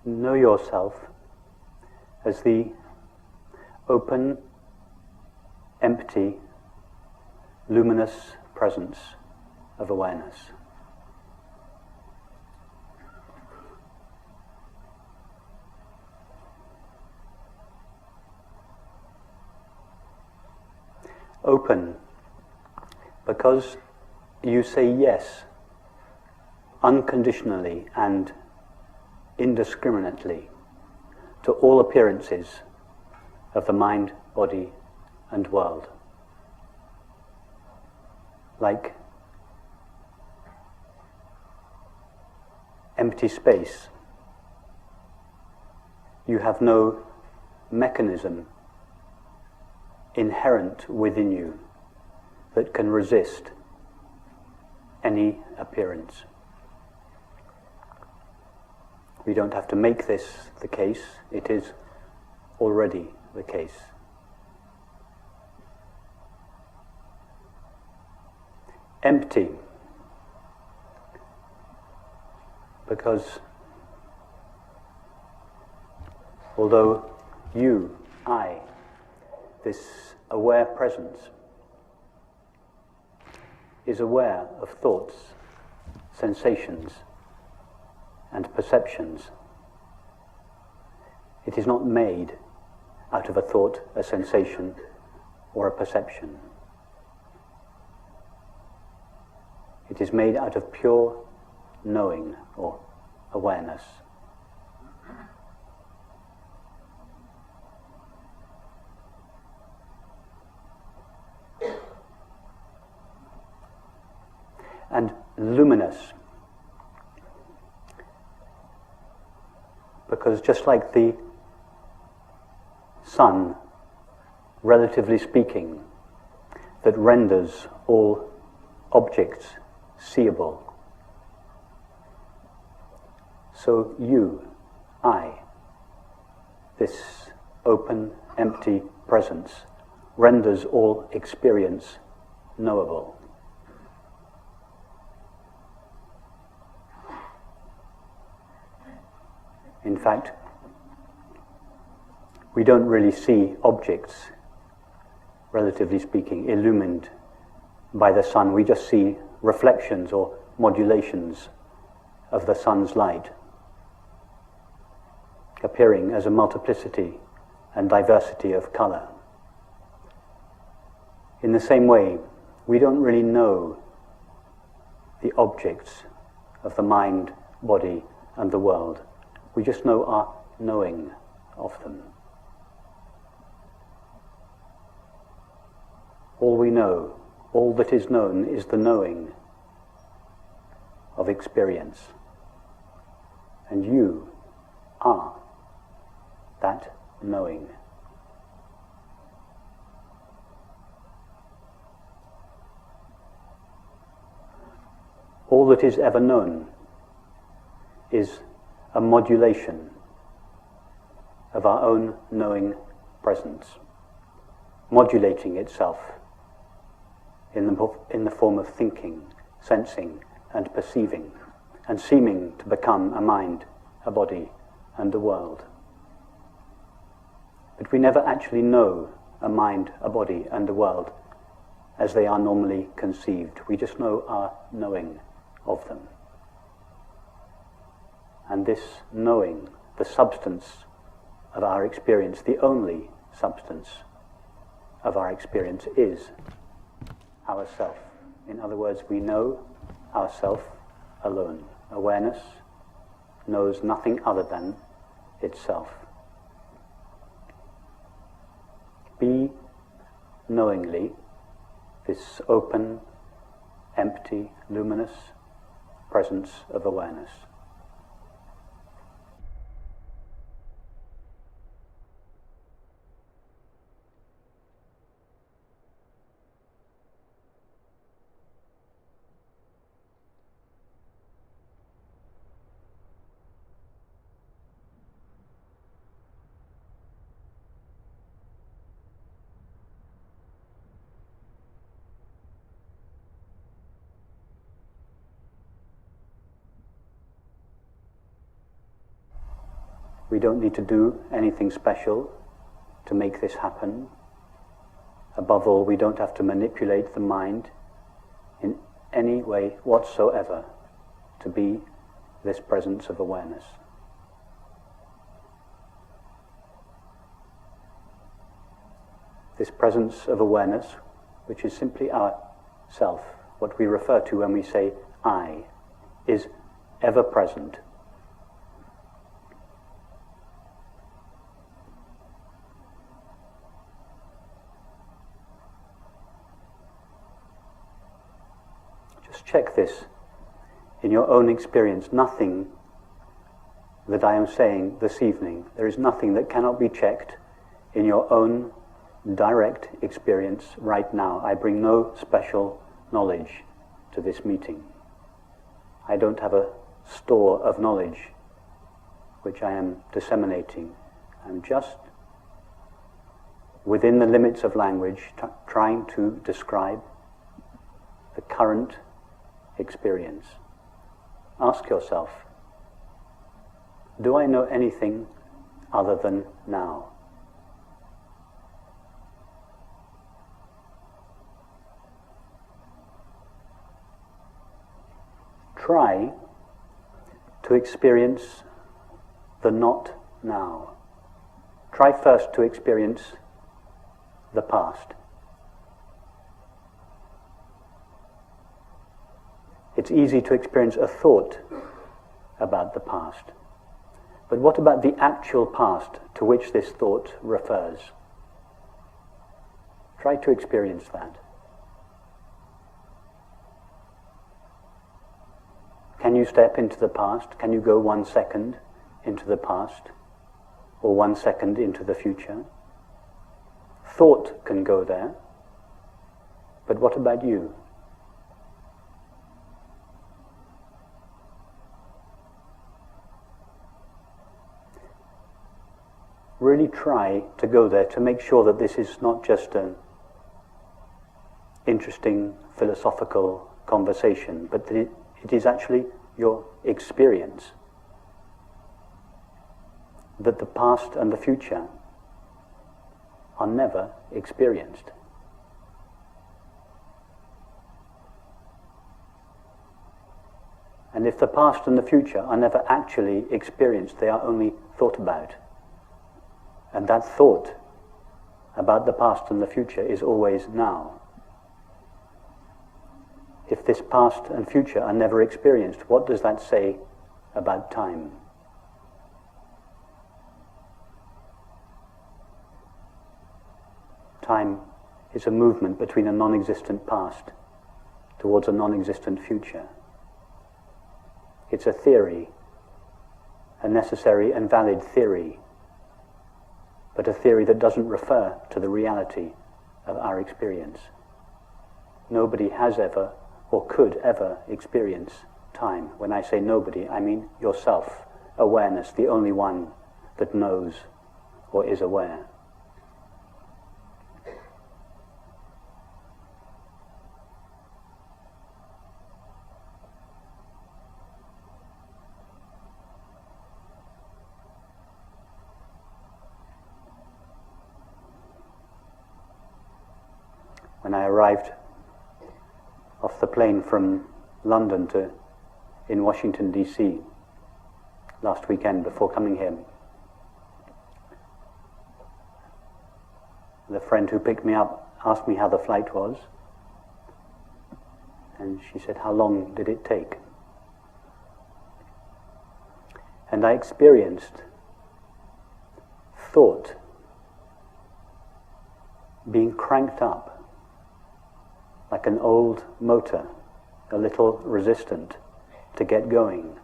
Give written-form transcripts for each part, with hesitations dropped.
know yourself as the open, empty, luminous presence of awareness. Open, because you say yes unconditionally and indiscriminately to all appearances of the mind, body, and world. Like empty space, you have no mechanism inherent within you that can resist any appearance. We don't have to make this the case, it is already the case. Empty, because although you, I, this aware presence is aware of thoughts, sensations, and perceptions, it is not made out of a thought, a sensation, or a perception. It is made out of pure knowing or awareness. And luminous, because just like the sun, relatively speaking, that renders all objects seeable, so you, I, this open, empty presence, renders all experience knowable. In fact, we don't really see objects, relatively speaking, illumined by the sun. We just see reflections or modulations of the sun's light, appearing as a multiplicity and diversity of color. In the same way, we don't really know the objects of the mind, body, and the world. We just know our knowing of them. All we know, all that is known, is the knowing of experience. And you are that knowing. All that is ever known is a modulation of our own knowing presence, modulating itself in the form of thinking, sensing, and perceiving, and seeming to become a mind, a body, and a world. But we never actually know a mind, a body, and a world as they are normally conceived. We just know our knowing of them. And this knowing, the substance of our experience, the only substance of our experience, is ourself. In other words, we know ourself alone. Awareness knows nothing other than itself. Be knowingly this open, empty, luminous presence of awareness. We don't need to do anything special to make this happen. Above all, we don't have to manipulate the mind in any way whatsoever to be this presence of awareness. This presence of awareness, which is simply our self, what we refer to when we say I, is ever present. Just check this in your own experience. Nothing that I am saying this evening, there is nothing that cannot be checked in your own direct experience right now. I bring no special knowledge to this meeting. I don't have a store of knowledge which I am disseminating. I'm just, within the limits of language, trying to describe the current experience. Ask yourself, do I know anything other than now? Try to experience the not now. Try first to experience the past. It's easy to experience a thought about the past. But what about the actual past to which this thought refers? Try to experience that. Can you step into the past? Can you go 1 second into the past? Or 1 second into the future? Thought can go there. But what about you? Really try to go there to make sure that this is not just an interesting philosophical conversation, but that it is actually your experience. That the past and the future are never experienced. And if the past and the future are never actually experienced, they are only thought about. And that thought about the past and the future is always now. If this past and future are never experienced, what does that say about time? Time is a movement between a non-existent past towards a non-existent future. It's a theory, a necessary and valid theory, but a theory that doesn't refer to the reality of our experience. Nobody has ever or could ever experience time. When I say nobody, I mean yourself, awareness, the only one that knows or is aware. When I arrived off the plane from London in Washington, D.C. last weekend before coming here, the friend who picked me up asked me how the flight was, and she said, "How long did it take?" And I experienced thought being cranked up like an old motor, a little resistant to get going.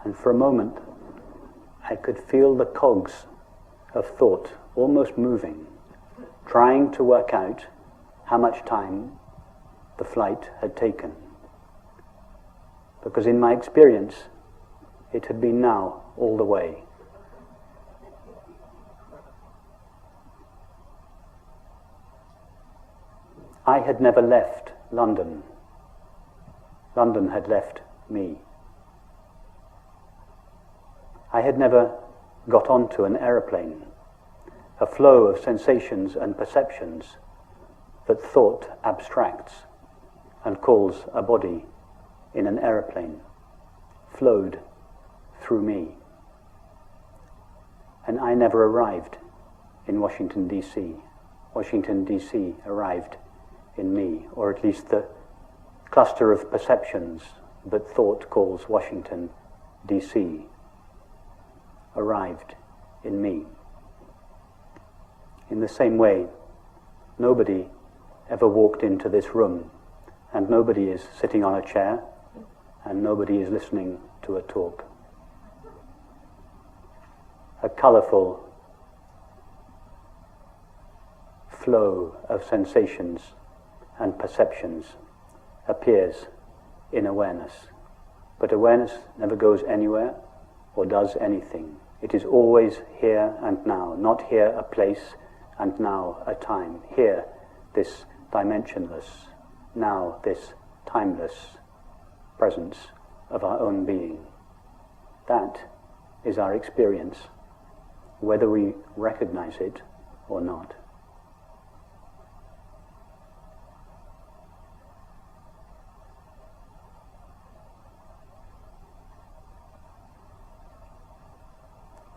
And for a moment, I could feel the cogs of thought almost moving, trying to work out how much time the flight had taken. Because in my experience, it had been now all the way. I had never left London. London had left me. I had never got onto an aeroplane, a flow of sensations and perceptions that thought abstracts and calls a body in an aeroplane, flowed through me. And I never arrived in Washington, D.C. Washington, D.C. arrived in me, or at least the cluster of perceptions that thought calls Washington, D.C. arrived in me. In the same way, nobody ever walked into this room, and nobody is sitting on a chair, and nobody is listening to a talk. A colourful flow of sensations and perceptions appears in awareness. But awareness never goes anywhere or does anything. It is always here and now, not here a place and now a time. Here, this dimensionless, now this timeless presence of our own being. That is our experience, whether we recognize it or not.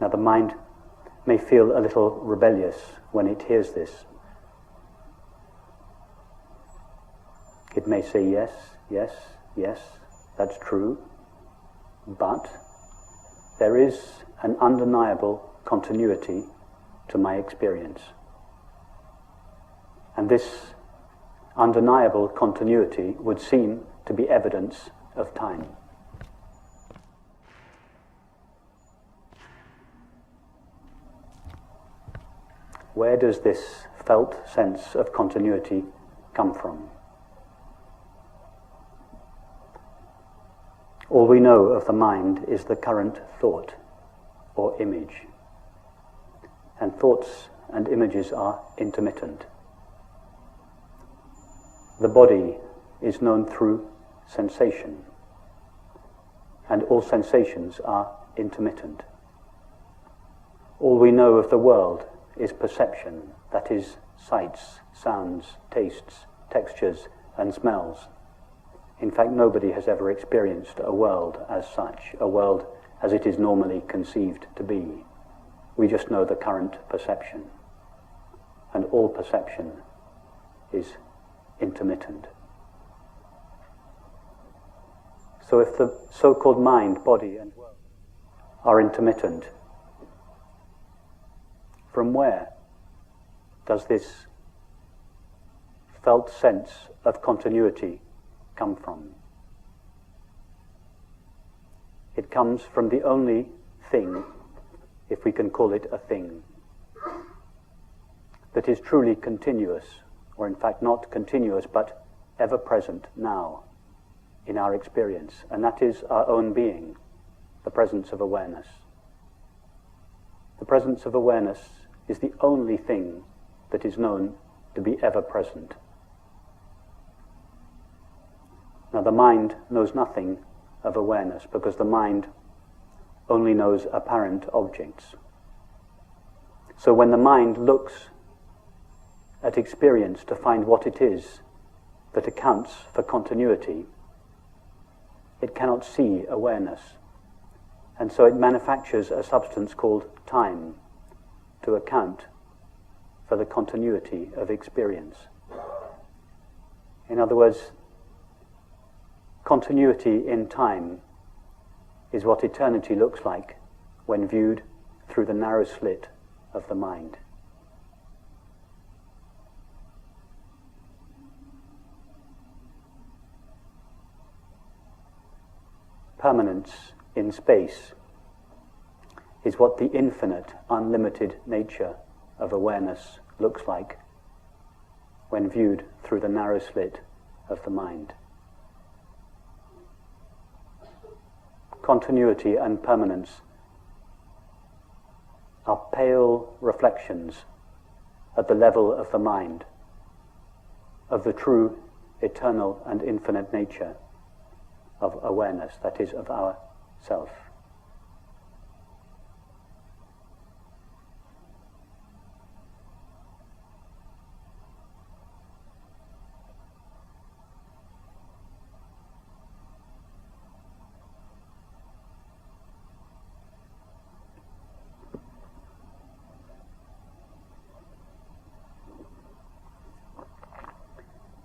Now the mind may feel a little rebellious when it hears this. It may say, yes, yes, yes, that's true, but there is an undeniable continuity to my experience. And this undeniable continuity would seem to be evidence of time. Where does this felt sense of continuity come from? All we know of the mind is the current thought or image. And thoughts and images are intermittent. The body is known through sensation, and all sensations are intermittent. All we know of the world is perception, that is, sights, sounds, tastes, textures, and smells. In fact, nobody has ever experienced a world as such, a world as it is normally conceived to be. We just know the current perception. And all perception is intermittent. So if the so-called mind, body, and world are intermittent, from where does this felt sense of continuity come from? It comes from the only thing, if we can call it a thing, that is truly continuous, or in fact not continuous, but ever present now in our experience, and that is our own being, the presence of awareness. The presence of awareness is the only thing that is known to be ever present. Now the mind knows nothing of awareness because the mind only knows apparent objects. So when the mind looks at experience to find what it is that accounts for continuity, it cannot see awareness. And so it manufactures a substance called time to account for the continuity of experience. In other words, continuity in time is what eternity looks like when viewed through the narrow slit of the mind. Permanence in space is what the infinite, unlimited nature of awareness looks like when viewed through the narrow slit of the mind. Continuity and permanence are pale reflections at the level of the mind of the true, eternal and infinite nature of awareness, that is, of our self.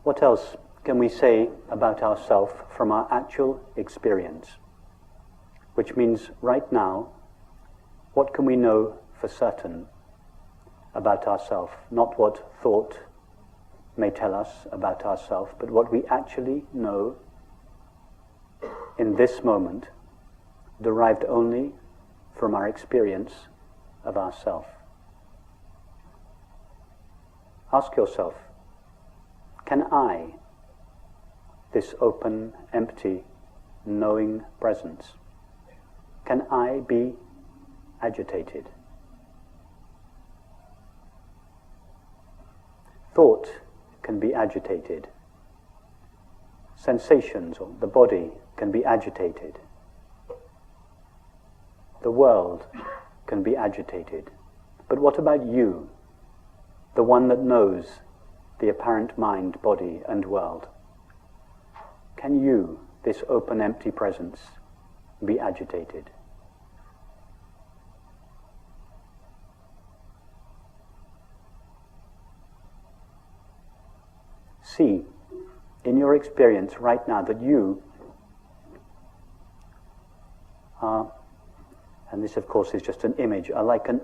What else can we say about ourselves from our actual experience? Which means right now, what can we know for certain about ourselves? Not what thought may tell us about ourselves, but what we actually know in this moment, derived only from our experience of ourself. Ask yourself, can I, this open, empty, knowing presence, can I be agitated? Thought can be agitated. Sensations, or the body, can be agitated. The world can be agitated. But what about you, the one that knows the apparent mind, body, and world? Can you, this open, empty presence, be agitated? See, in your experience right now, that you are, and this of course is just an image, are like an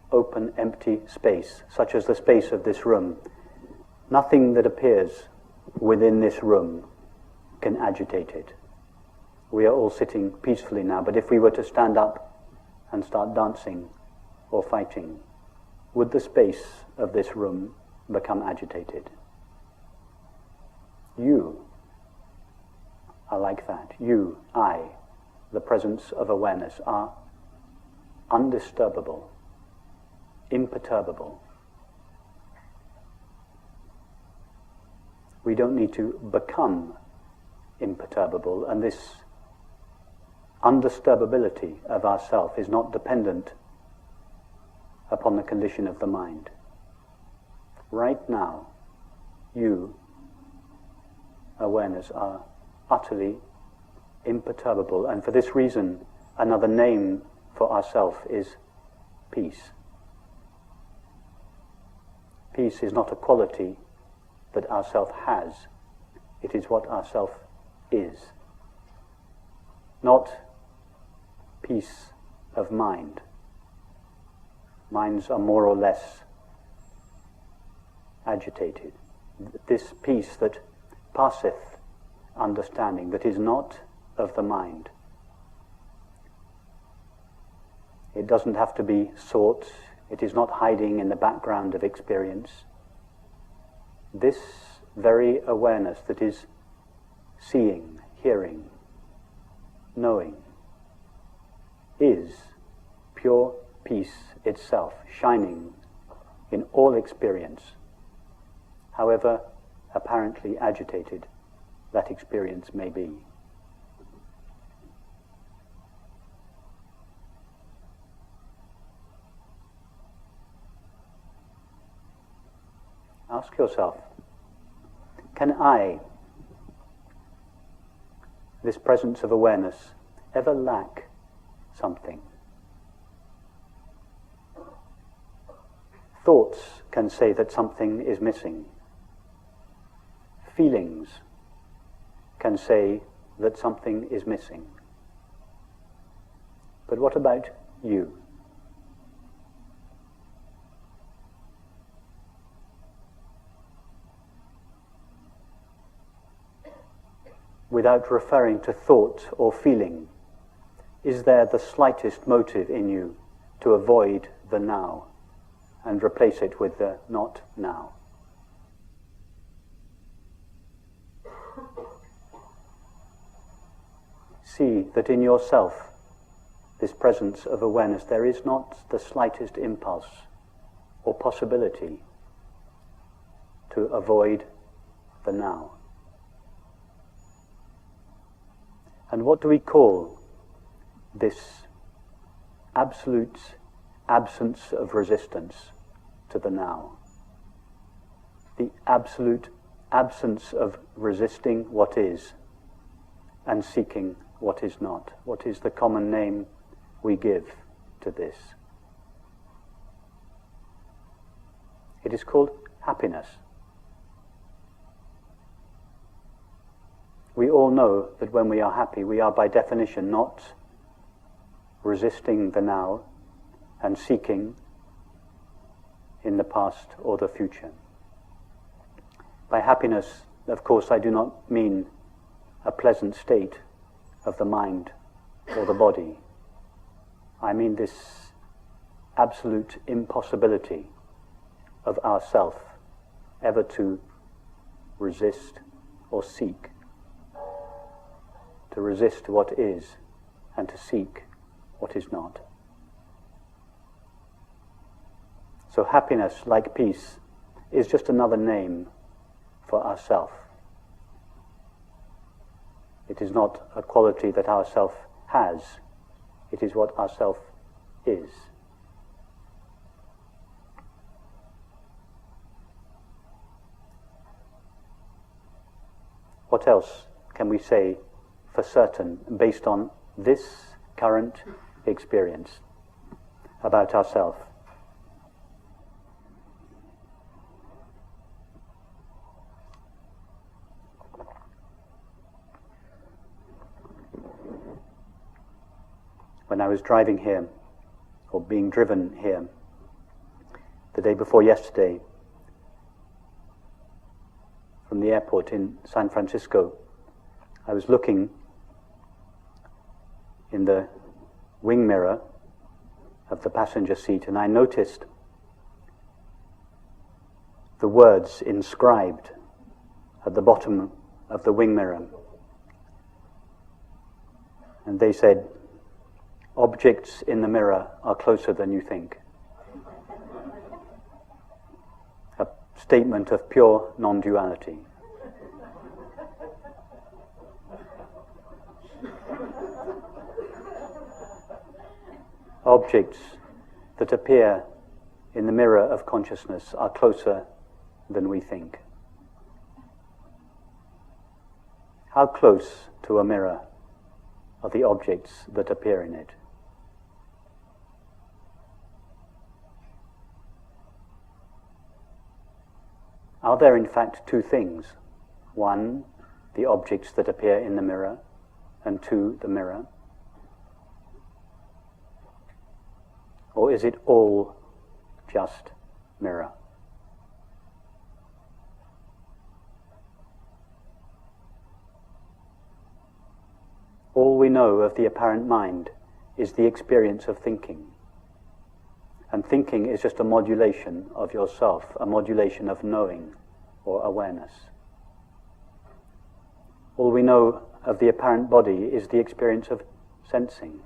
open, empty space, such as the space of this room. Nothing that appears within this room can agitate it. We are all sitting peacefully now, but if we were to stand up and start dancing or fighting, would the space of this room become agitated? You are like that. You, I, the presence of awareness, are undisturbable, imperturbable. We don't need to become imperturbable, and this undisturbability of ourself is not dependent upon the condition of the mind. Right now, you, awareness, are utterly imperturbable, and for this reason, another name for ourself is peace. Peace is not a quality that ourself has, it is what ourself is. Not peace of mind. Minds are more or less agitated. This peace that passeth understanding, that is not of the mind. It doesn't have to be sought, it is not hiding in the background of experience. This very awareness that is seeing, hearing, knowing, is pure peace itself, shining in all experience, however apparently agitated that experience may be. Ask yourself, can I, this presence of awareness, ever lack something? Thoughts can say that something is missing. Feelings can say that something is missing. But what about you? Without referring to thought or feeling, is there the slightest motive in you to avoid the now and replace it with the not now? See that in yourself, this presence of awareness, there is not the slightest impulse or possibility to avoid the now. And what do we call this absolute absence of resistance to the now? The absolute absence of resisting what is and seeking what is not. What is the common name we give to this? It is called happiness. We all know that when we are happy, we are by definition not resisting the now and seeking in the past or the future. By happiness, of course, I do not mean a pleasant state of the mind or the body. I mean this absolute impossibility of ourself ever to resist or seek, to resist what is and to seek what is not. So happiness, like peace, is just another name for ourself. It is not a quality that ourself has, it is what ourself is. What else can we say for certain based on this current experience about ourselves? When I was driving here, or being driven here, the day before yesterday, from the airport in San Francisco, I was looking in the wing mirror of the passenger seat, and I noticed the words inscribed at the bottom of the wing mirror. And they said, "Objects in the mirror are closer than you think." A statement of pure non-duality. Objects that appear in the mirror of consciousness are closer than we think. How close to a mirror are the objects that appear in it? Are there in fact two things? One, the objects that appear in the mirror, and two, the mirror? Or is it all just mirror? All we know of the apparent mind is the experience of thinking. And thinking is just a modulation of yourself, a modulation of knowing or awareness. All we know of the apparent body is the experience of sensing.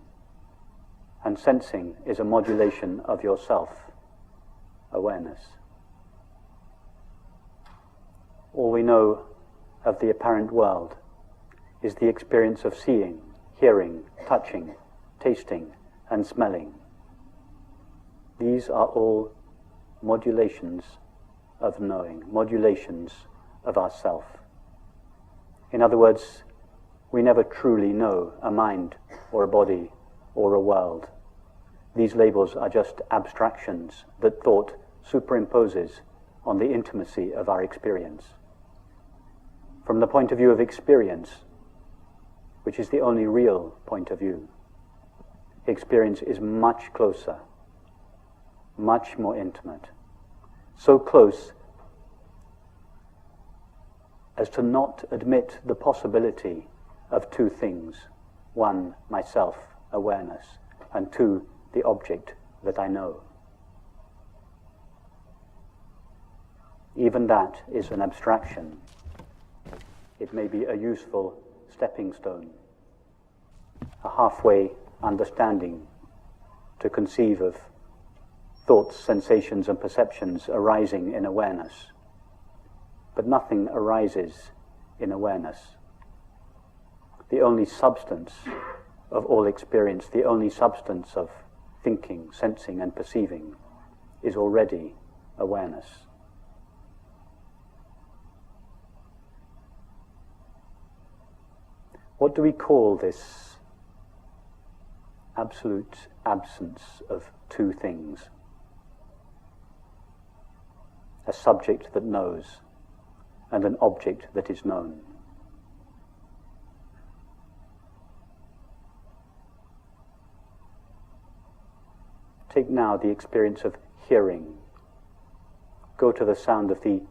And sensing is a modulation of yourself, awareness. All we know of the apparent world is the experience of seeing, hearing, touching, tasting, and smelling. These are all modulations of knowing, modulations of ourself. In other words, we never truly know a mind or a body or a world. These labels are just abstractions that thought superimposes on the intimacy of our experience. From the point of view of experience, which is the only real point of view, experience is much closer, much more intimate, so close as to not admit the possibility of two things. One, myself, awareness, and two, the object that I know. Even that is an abstraction. It may be a useful stepping stone, a halfway understanding to conceive of thoughts, sensations, and perceptions arising in awareness. But nothing arises in awareness. The only substance of all experience, the only substance of thinking, sensing, and perceiving is already awareness. What do we call this absolute absence of two things? A subject that knows and an object that is known. Take now the experience of hearing. Go to the sound of the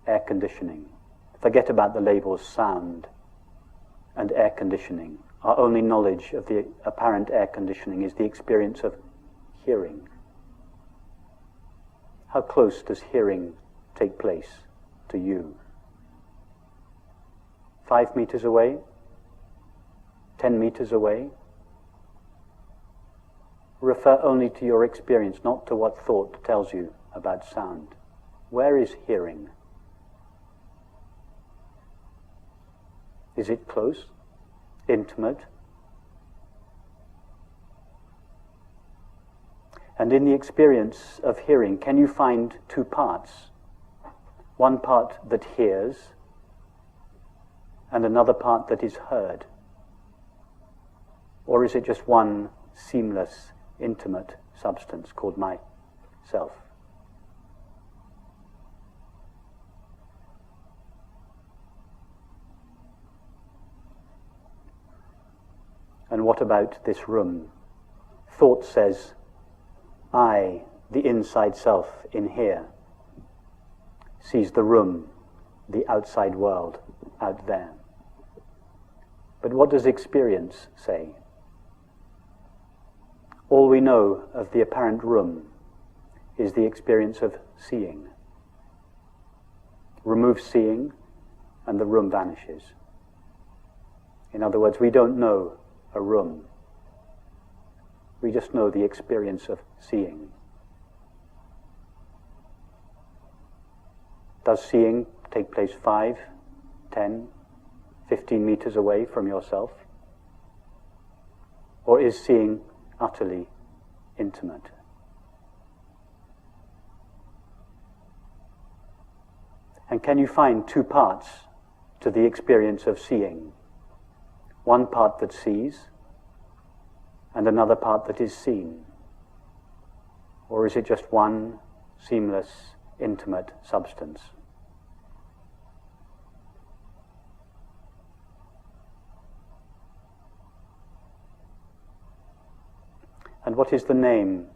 air conditioning. Forget about the labels sound and air conditioning. Our only knowledge of the apparent air conditioning is the experience of hearing. How close does hearing take place to you? 5 meters away? 10 meters away? Refer only to your experience, not to what thought tells you about sound. Where is hearing? Is it close? Intimate? And in the experience of hearing, can you find two parts? One part that hears, and another part that is heard? Or is it just one seamless, intimate substance called myself? And what about this room? Thought says, I, the inside self in here, sees the room, the outside world, out there. But what does experience say? All we know of the apparent room is the experience of seeing. Remove seeing, and the room vanishes. In other words, we don't know a room. We just know the experience of seeing. Does seeing take place 5, 10, 15 meters away from yourself? Or is seeing utterly intimate? And can you find two parts to the experience of seeing? One part that sees, and another part that is seen? Or is it just one seamless, intimate substance? And what is the name,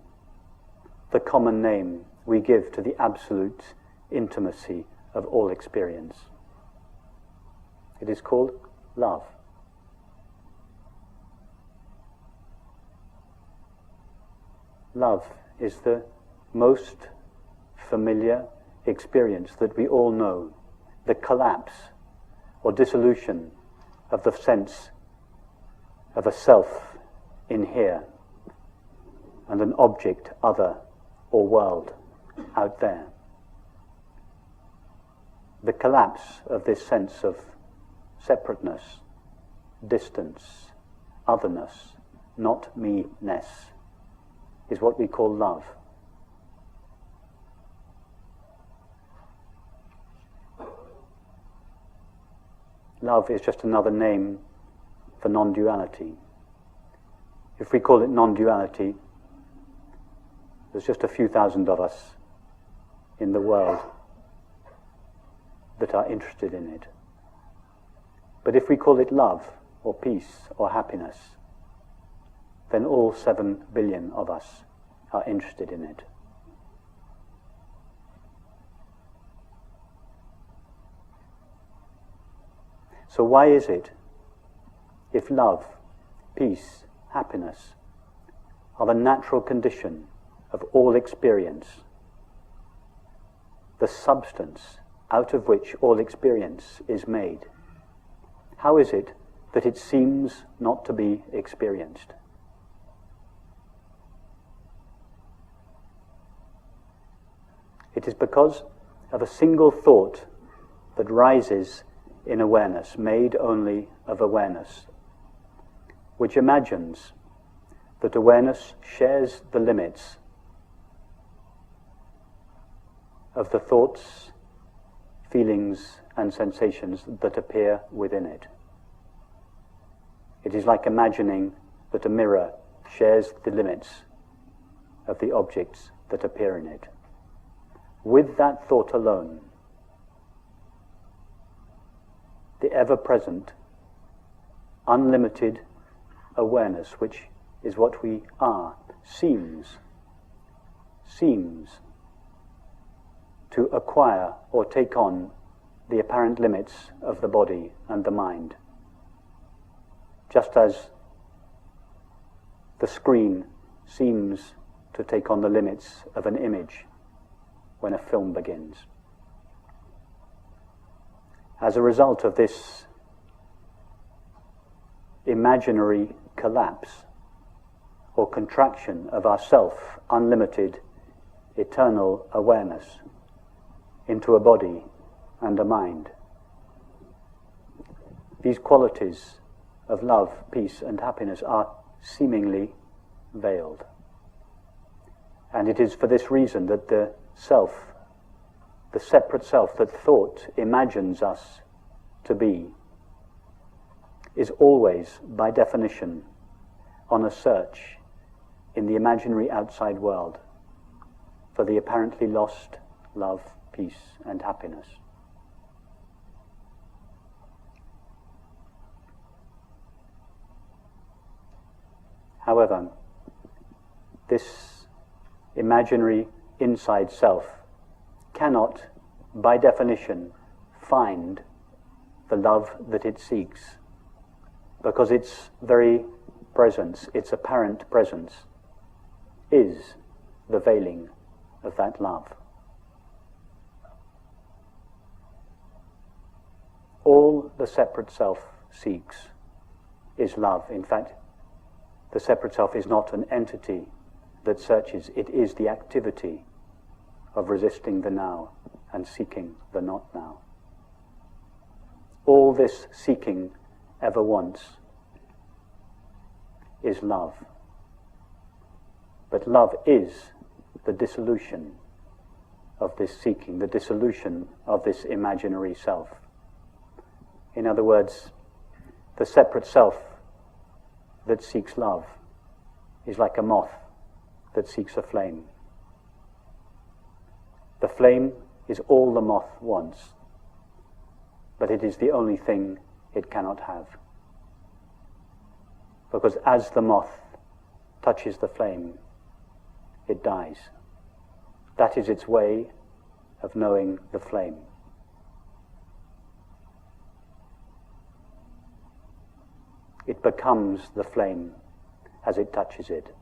the common name we give to the absolute intimacy of all experience? It is called love. Love is the most familiar experience that we all know, the collapse or dissolution of the sense of a self in here and an object, other, or world out there. The collapse of this sense of separateness, distance, otherness, not me-ness, is what we call love. Love is just another name for non-duality. If we call it non-duality, there's just a few thousand of us in the world that are interested in it. But if we call it love, or peace, or happiness, then all 7 billion of us are interested in it. So why is it, if love, peace, happiness are the natural condition of all experience, the substance out of which all experience is made, how is it that it seems not to be experienced? It is because of a single thought that rises in awareness, made only of awareness, which imagines that awareness shares the limits of the thoughts, feelings, and sensations that appear within it. It is like imagining that a mirror shares the limits of the objects that appear in it. With that thought alone, the ever-present, unlimited awareness, which is what we are, seems to acquire or take on the apparent limits of the body and the mind, just as the screen seems to take on the limits of an image when a film begins. As a result of this imaginary collapse or contraction of our self, unlimited, eternal awareness into a body and a mind, these qualities of love, peace, and happiness are seemingly veiled. And it is for this reason that the self, the separate self that thought imagines us to be, is always, by definition, on a search in the imaginary outside world for the apparently lost love, peace, and happiness. However, this imaginary inside self cannot, by definition, find the love that it seeks, because its very presence, its apparent presence, is the veiling of that love. All the separate self seeks is love. In fact, the separate self is not an entity that searches, it is the activity of resisting the now and seeking the not now. All this seeking ever wants is love. But love is the dissolution of this seeking, the dissolution of this imaginary self. In other words, the separate self that seeks love is like a moth that seeks a flame. The flame is all the moth wants, but it is the only thing it cannot have. Because as the moth touches the flame, it dies. That is its way of knowing the flame. It becomes the flame as it touches it.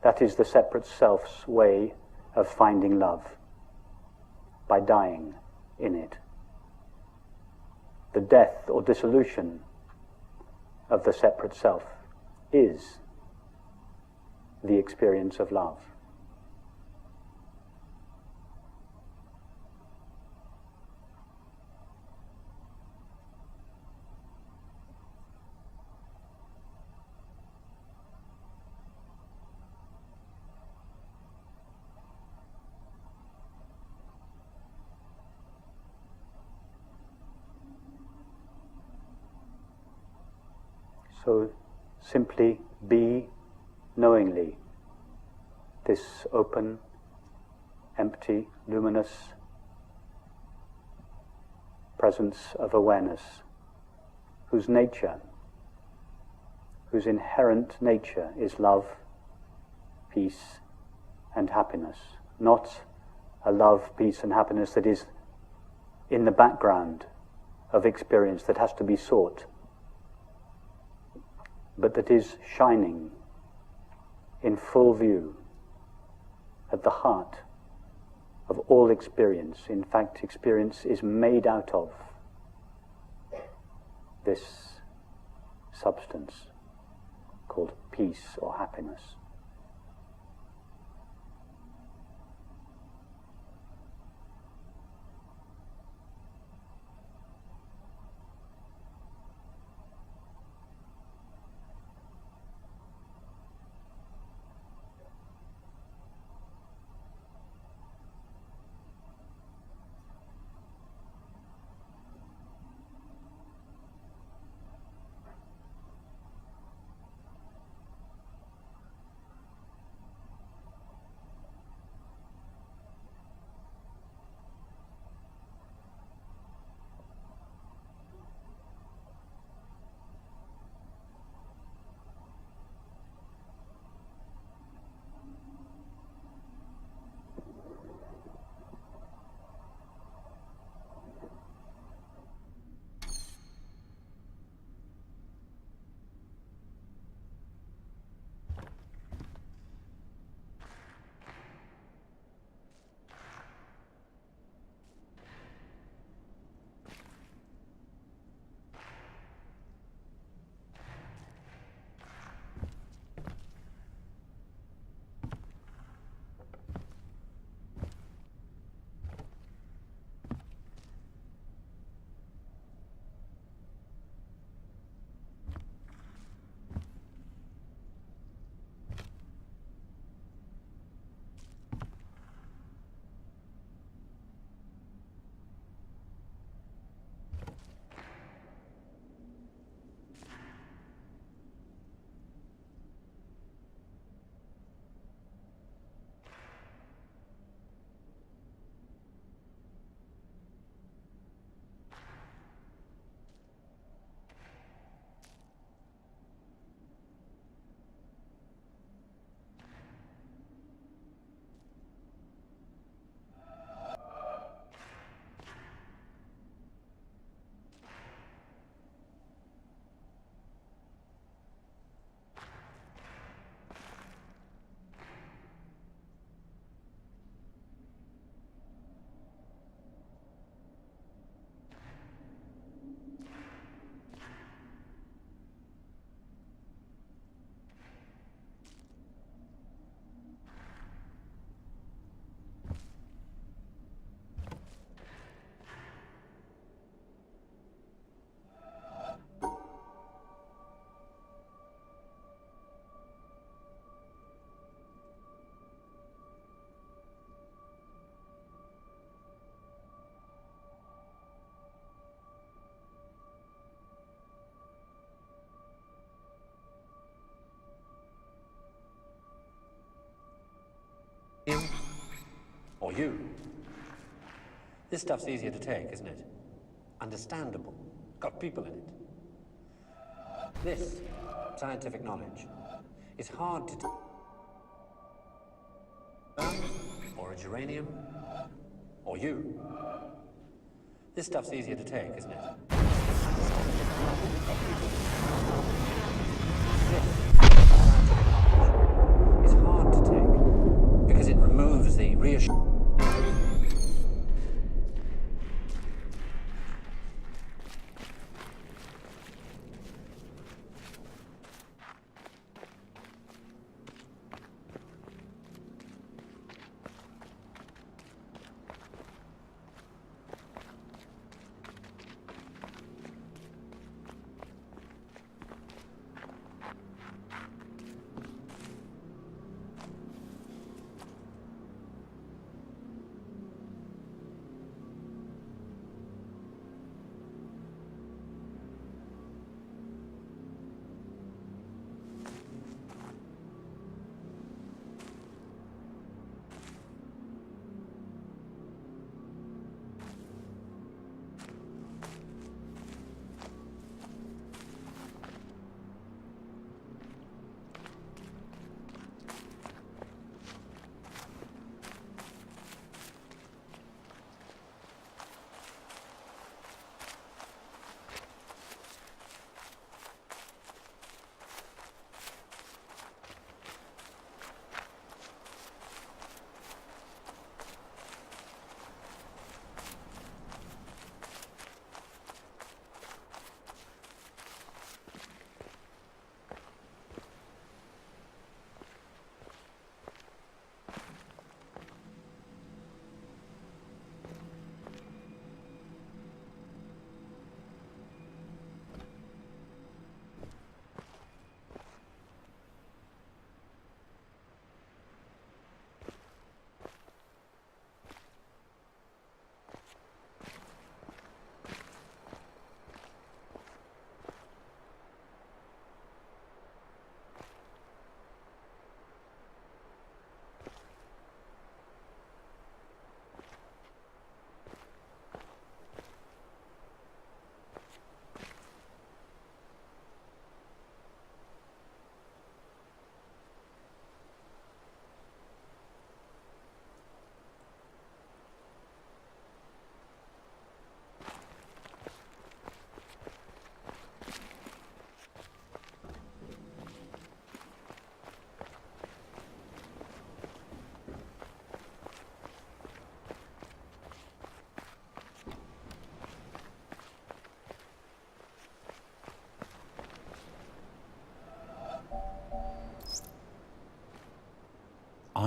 That is the separate self's way of finding love, by dying in it. The death or dissolution of the separate self is the experience of love. So simply be knowingly this open, empty, luminous presence of awareness, whose nature, whose inherent nature is love, peace, and happiness. Not a love, peace, and happiness that is in the background of experience that has to be sought, but that is shining in full view at the heart of all experience. In fact, experience is made out of this substance called peace or happiness. Or you. This stuff's easier to take, isn't it? Understandable. Got people in it. This, scientific knowledge, is hard to or a geranium, or you. This stuff's easier to take, isn't it? This, scientific knowledge, is hard to take because it removes the reassurance.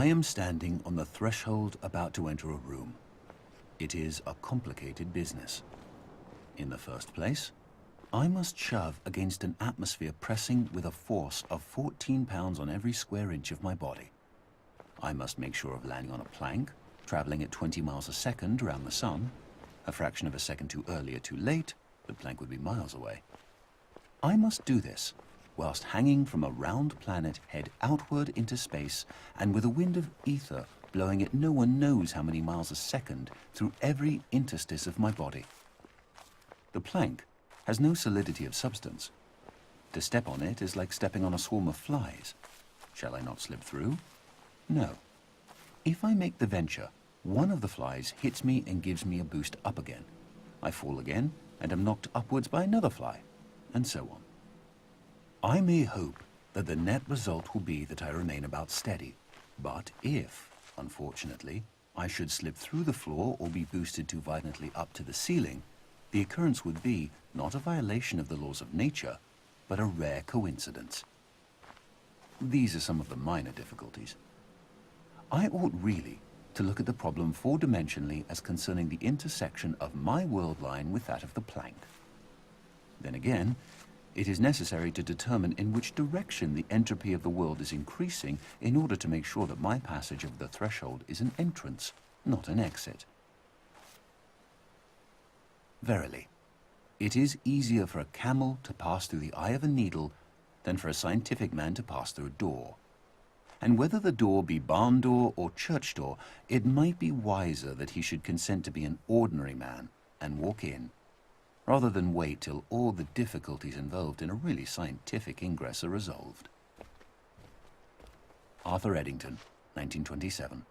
I am standing on the threshold about to enter a room. It is a complicated business. In the first place, I must shove against an atmosphere pressing with a force of 14 pounds on every square inch of my body. I must make sure of landing on a plank, traveling at 20 miles a second around the sun. A fraction of a second too early or too late, the plank would be miles away. I must do this whilst hanging from a round planet head outward into space and with a wind of ether blowing at no one knows how many miles a second through every interstice of my body. The plank has no solidity of substance. To step on it is like stepping on a swarm of flies. Shall I not slip through? No. If I make the venture, one of the flies hits me and gives me a boost up again. I fall again and am knocked upwards by another fly, and so on. I may hope that the net result will be that I remain about steady, but if, unfortunately, I should slip through the floor or be boosted too violently up to the ceiling, the occurrence would be not a violation of the laws of nature, but a rare coincidence. These are some of the minor difficulties. I ought really to look at the problem four-dimensionally as concerning the intersection of my world line with that of the plank. Then again, it is necessary to determine in which direction the entropy of the world is increasing in order to make sure that my passage of the threshold is an entrance, not an exit. Verily, it is easier for a camel to pass through the eye of a needle than for a scientific man to pass through a door. and whether the door be barn door or church door, it might be wiser that he should consent to be an ordinary man and walk in, rather than wait till all the difficulties involved in a really scientific ingress are resolved. Arthur Eddington, 1927.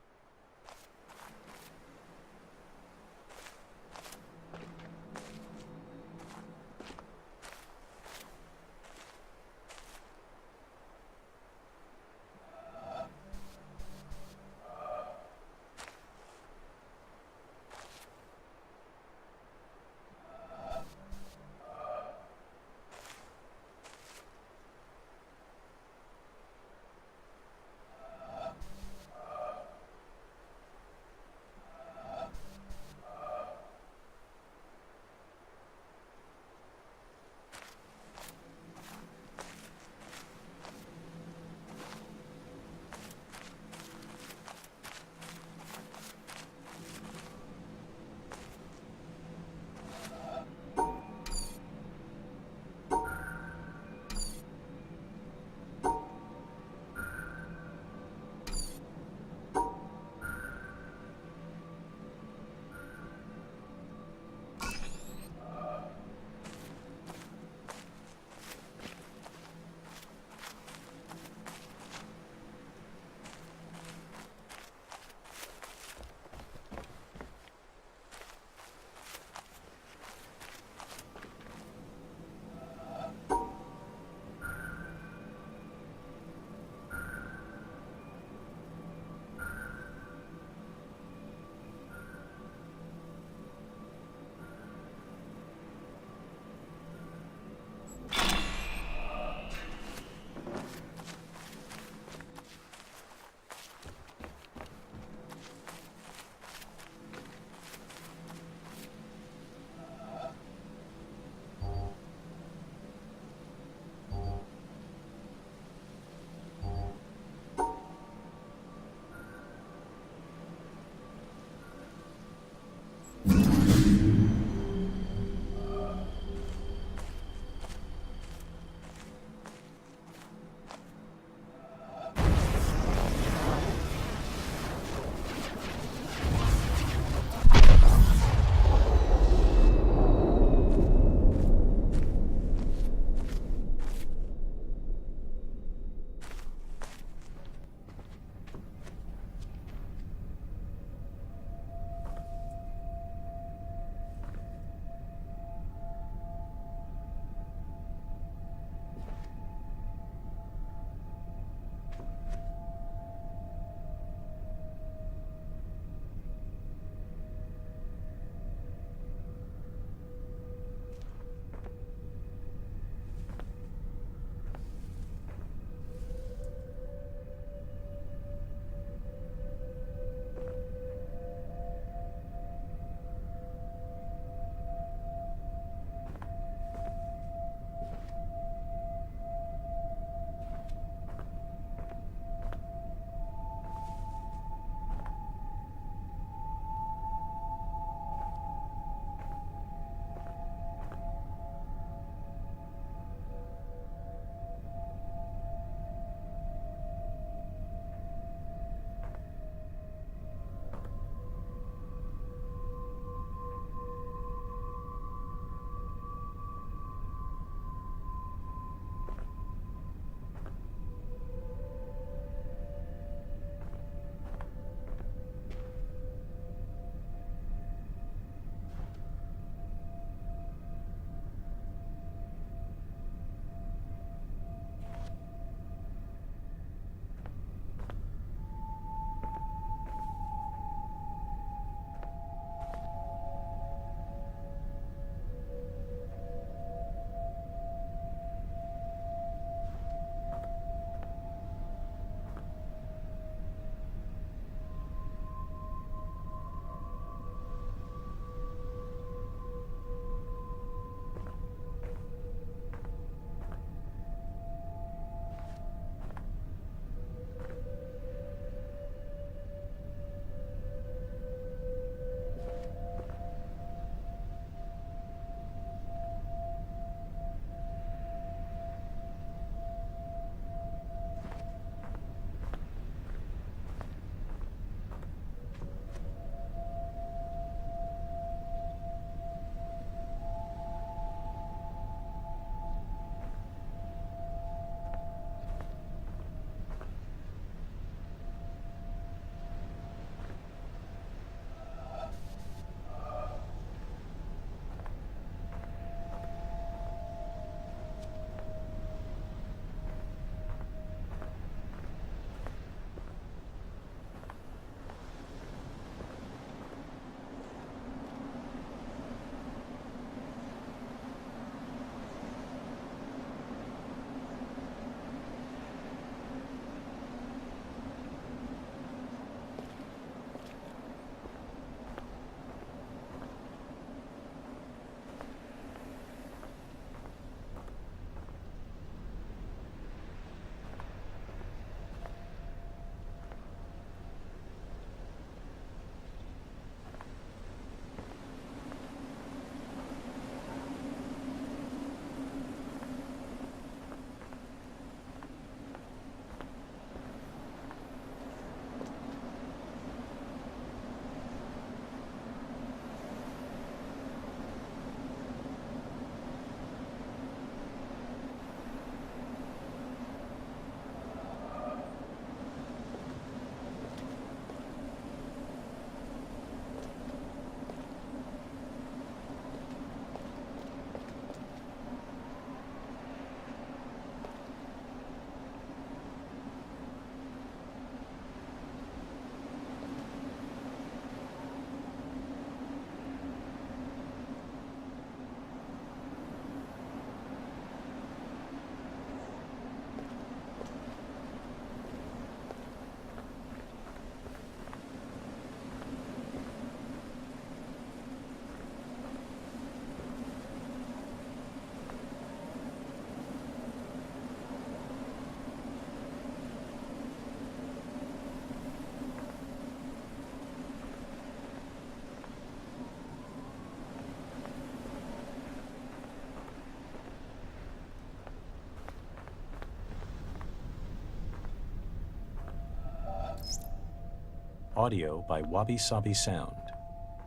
Audio by Wabi Sabi Sound.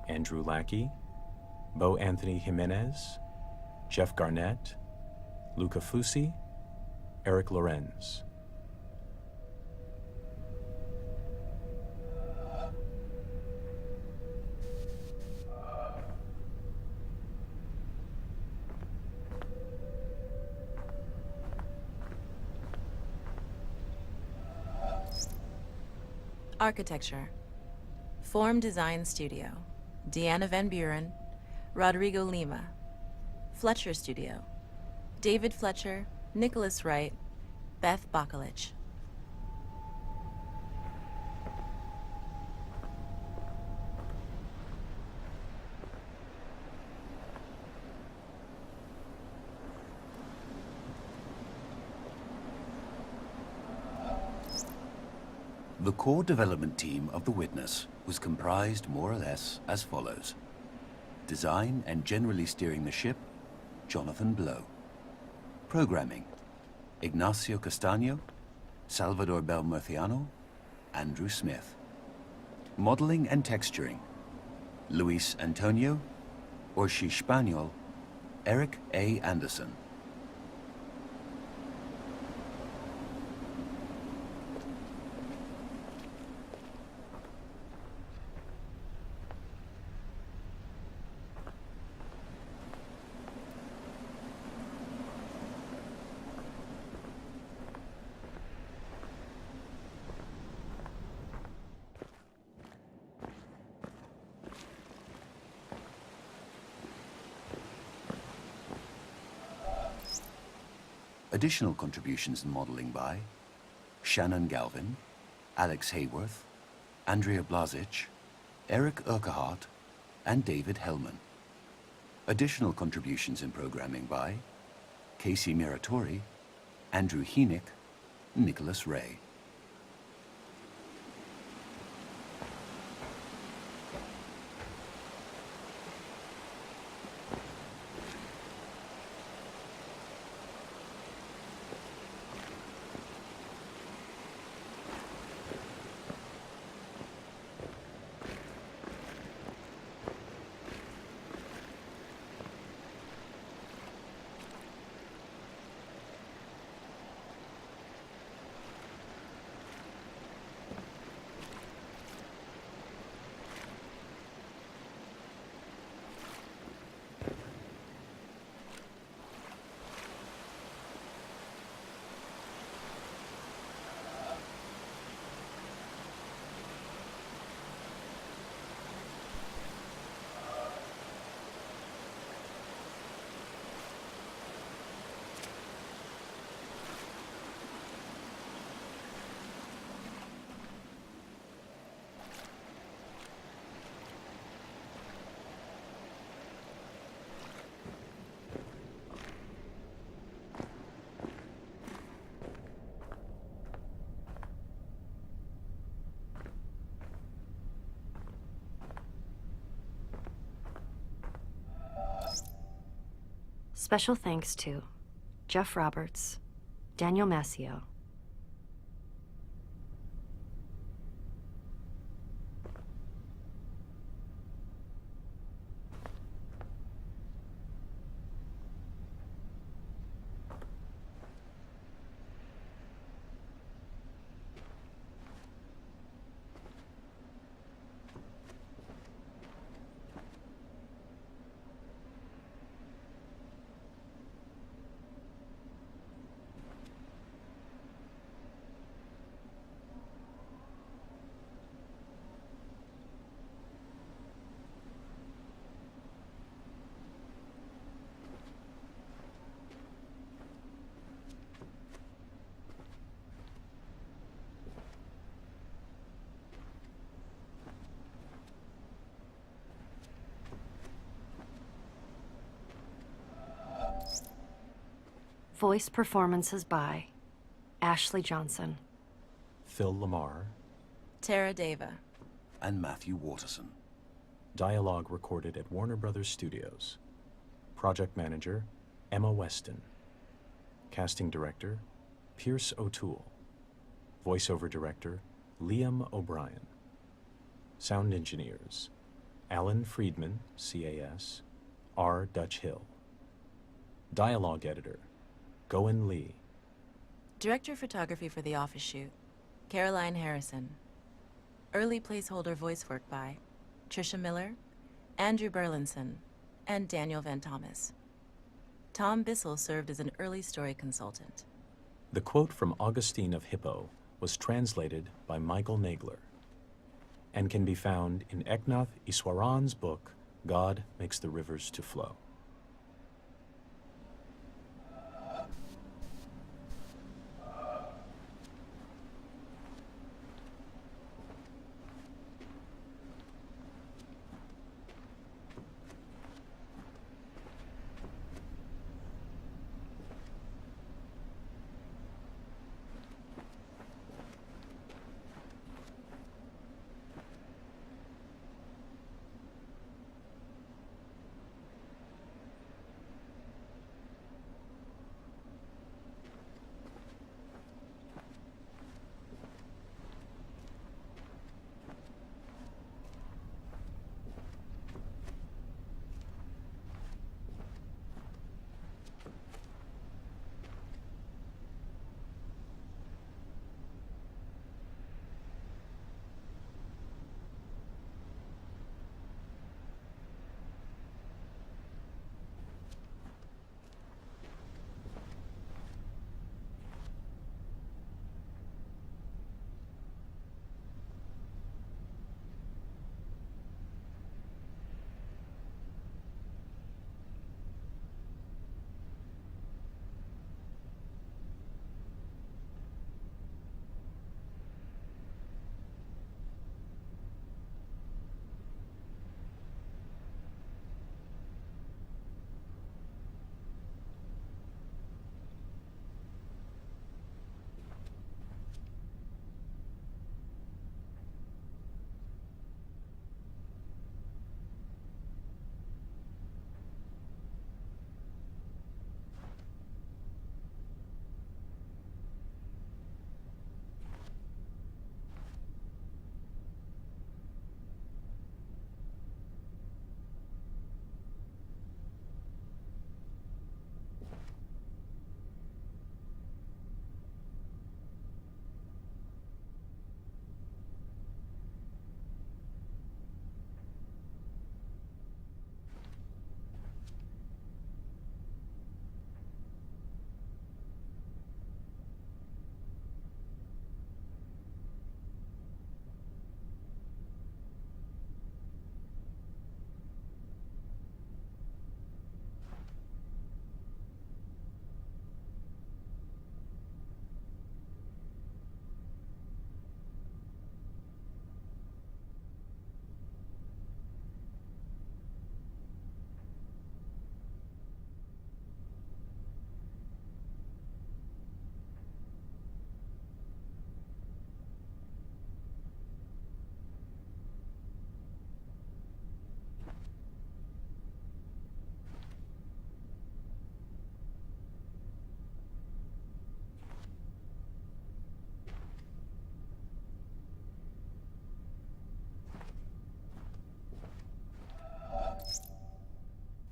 Andrew Lackey, Bo Anthony Jimenez, Jeff Garnett, Luca Fusi, Eric Lorenz. Architecture. Form Design Studio. Deanna Van Buren, Rodrigo Lima. Fletcher Studio. David Fletcher, Nicholas Wright, Beth Bacalich. The core development team of The Witness was comprised more or less as follows. Design and generally steering the ship, Jonathan Blow. Programming, Ignacio Castaño, Salvador Belmurciano, Andrew Smith. Modeling and texturing, Luis Antonio, Orshi Spaniel, Eric A. Anderson. Additional contributions in modeling by Shannon Galvin, Alex Hayworth, Andrea Blazich, Eric Urquhart, and David Hellman. Additional contributions in programming by Casey Miratori, Andrew Heenick, Nicholas Ray. Special thanks to Jeff Roberts, Daniel Massio, voice performances by Ashley Johnson, Phil Lamar. Tara Deva. And Matthew Waterson. Dialogue recorded at Warner Brothers Studios. Project Manager, Emma Weston. Casting Director, Pierce O'Toole. Voiceover Director, Liam O'Brien. Sound engineers, Alan Friedman, CAS, R. Dutch Hill. Dialogue editor, Goen Lee. Director of photography for the office shoot, Caroline Harrison. Early placeholder voice work by Tricia Miller, Andrew Burlinson, and Daniel Van Thomas. Tom Bissell served as an early story consultant. The quote from Augustine of Hippo was translated by Michael Nagler and can be found in Eknath Easwaran's book, God Makes the Rivers to Flow.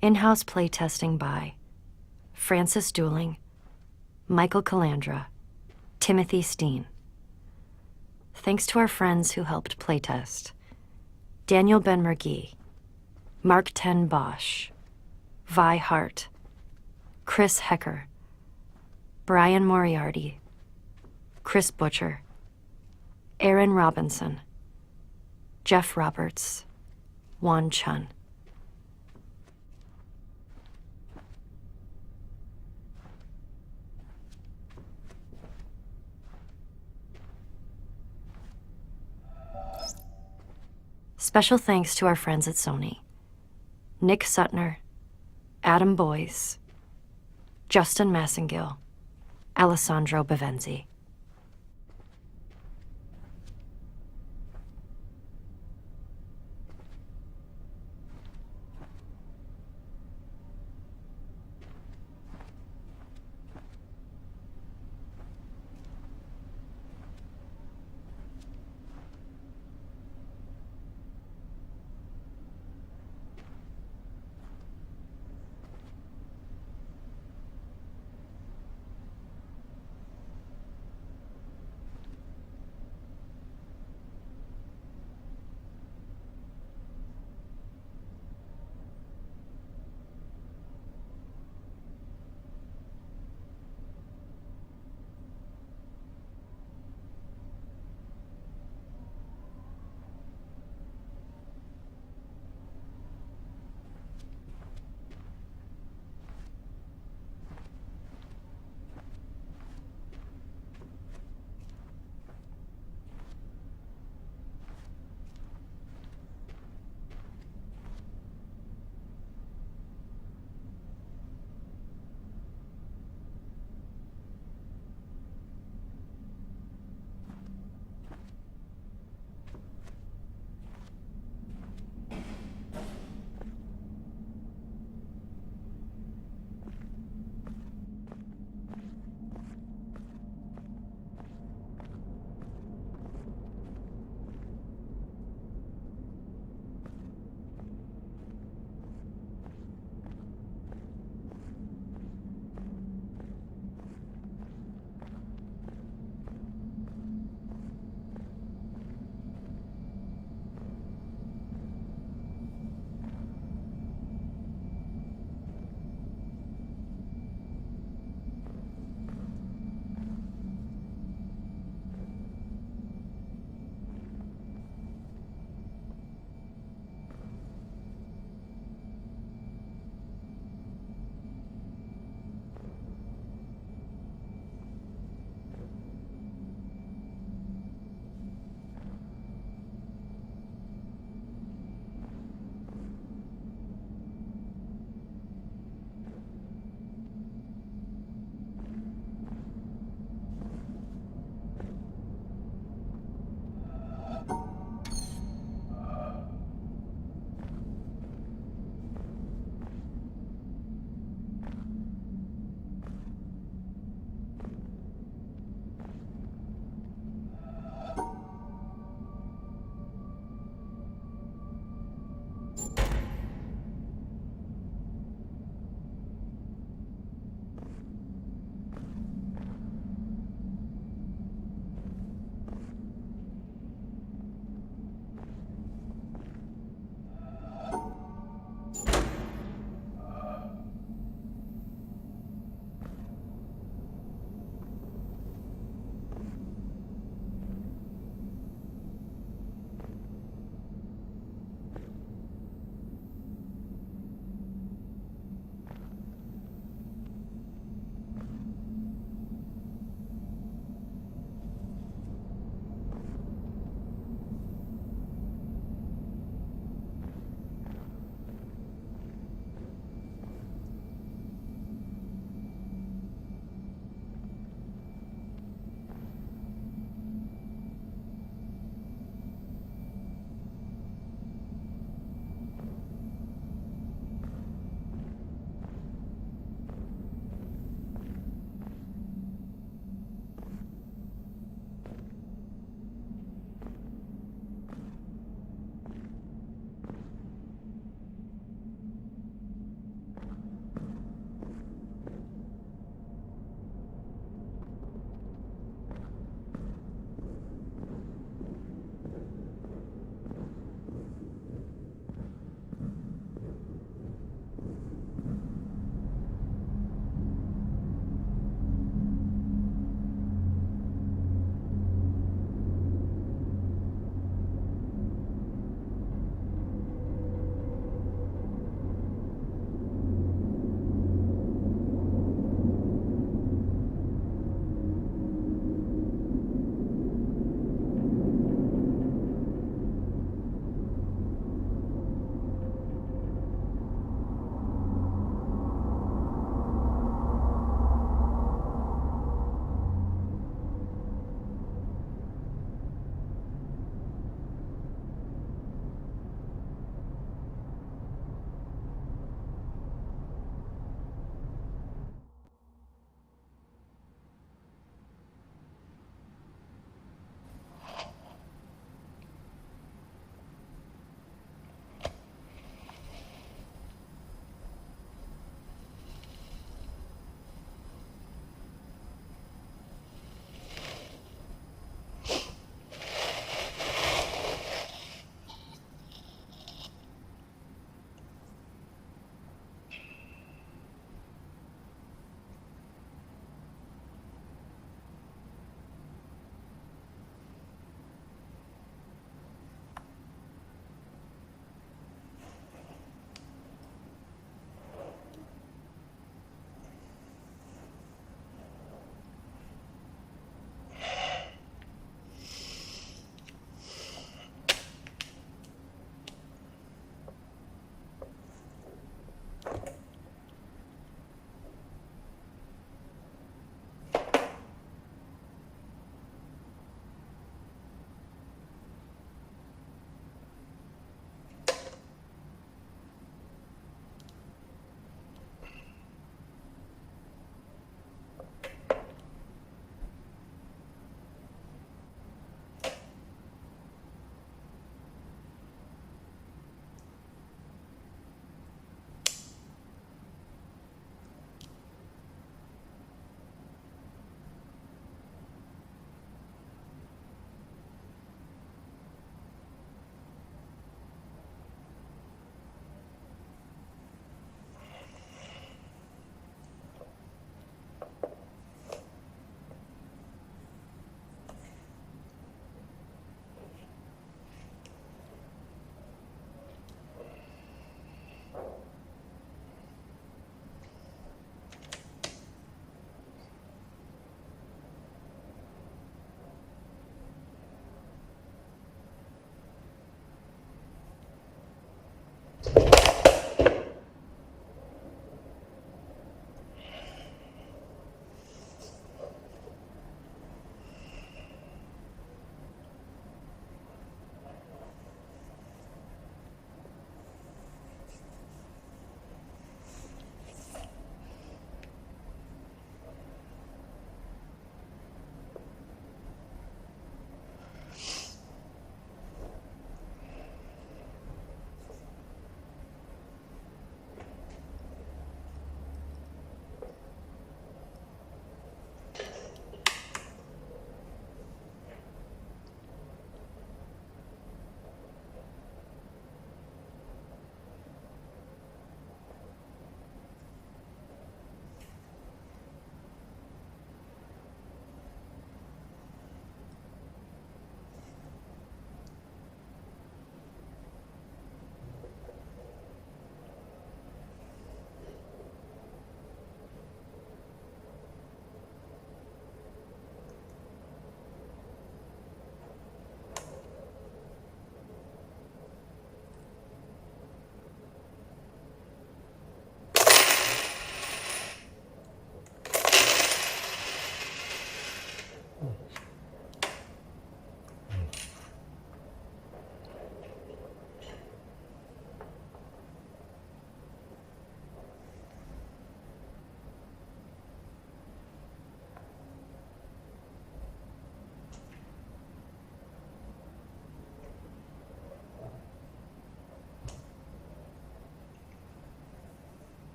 In-house playtesting by Francis Dooling, Michael Calandra, Timothy Steen. Thanks to our friends who helped playtest: Daniel Ben-Mergui, Mark Ten Bosch, Vi Hart, Chris Hecker, Brian Moriarty, Chris Butcher, Aaron Robinson, Jeff Roberts, Juan Chun. Special thanks to our friends at Sony: Nick Sutner, Adam Boyes, Justin Massengill, Alessandro Bavenzi.